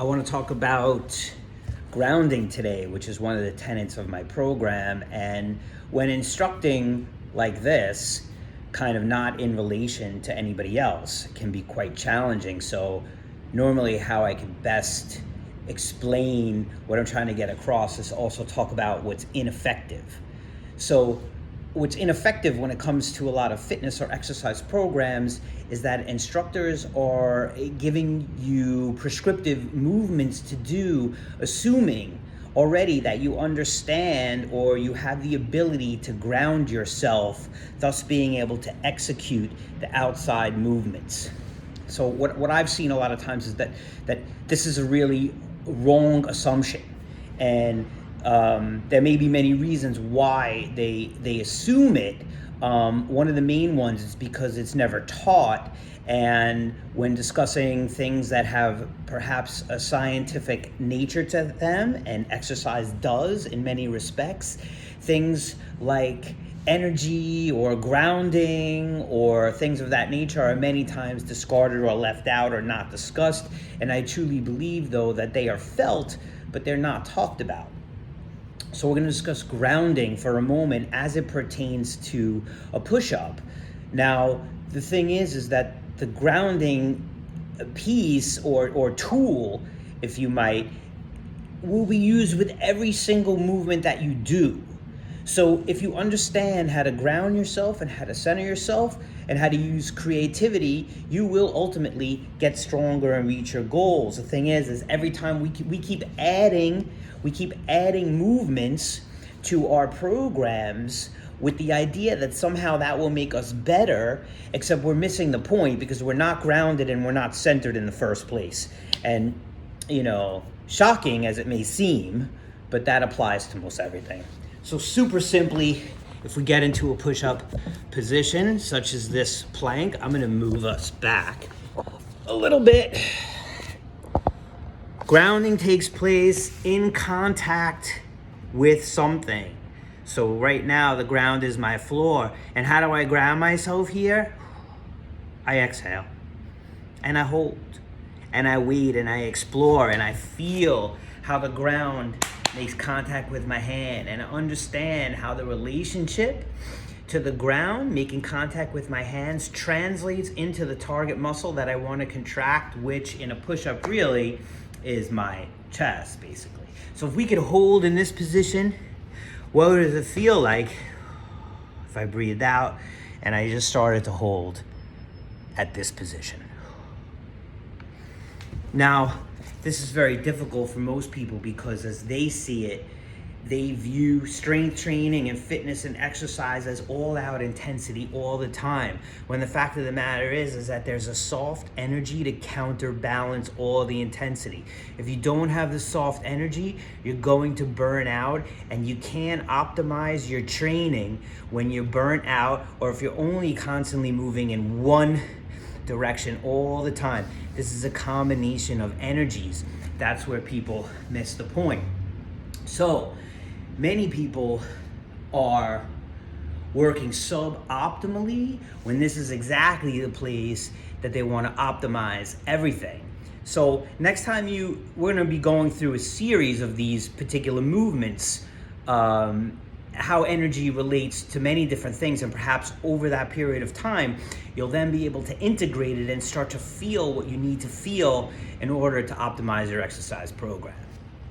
I want to talk about grounding today, which is one of the tenets of my program. And when instructing like this, kind of not in relation to anybody else, can be quite challenging. So normally how I can best explain what I'm trying to get across is also talk about what's ineffective. So what's ineffective when it comes to a lot of fitness or exercise programs is that instructors are giving you prescriptive movements to do, assuming already that you understand or you have the ability to ground yourself, thus being able to execute the outside movements. So what I've seen a lot of times is that this is a really wrong assumption, and there may be many reasons why they assume it. One of the main ones is because it's never taught, and when discussing things that have perhaps a scientific nature to them, and exercise does in many respects, things like energy or grounding or things of that nature are many times discarded or left out or not discussed. And I truly believe, though, that they are felt, but they're not talked about. So we're going to discuss grounding for a moment as it pertains to a push-up. Now, the thing is that the grounding piece or tool, if you might, will be used with every single movement that you do. So if you understand how to ground yourself and how to center yourself and how to use creativity, you will ultimately get stronger and reach your goals. The thing is every time we keep adding movements to our programs with the idea that somehow that will make us better, except we're missing the point because we're not grounded and we're not centered in the first place. And, shocking as it may seem, but that applies to most everything. So super simply, if we get into a push-up position, such as this plank, I'm gonna move us back a little bit. Grounding takes place in contact with something. So right now, the ground is my floor. And how do I ground myself here? I exhale, and I hold, and I wait, and I explore, and I feel how the ground makes contact with my hand, and I understand how the relationship to the ground making contact with my hands translates into the target muscle that I want to contract, which in a push-up really is my chest, basically. So if we could hold in this position, what does it feel like if I breathed out and I just started to hold at this position? Now, this is very difficult for most people because as they see it, they view strength training and fitness and exercise as all-out intensity all the time, when the fact of the matter is that there's a soft energy to counterbalance all the intensity. If you don't have the soft energy, you're going to burn out, and you can't optimize your training when you're burnt out, or if you're only constantly moving in one direction all the time. This is a combination of energies. That's where people miss the point. So many people are working suboptimally when this is exactly the place that they want to optimize everything. So next time we're going to be going through a series of these particular movements, how energy relates to many different things, and perhaps over that period of time, you'll then be able to integrate it and start to feel what you need to feel in order to optimize your exercise program.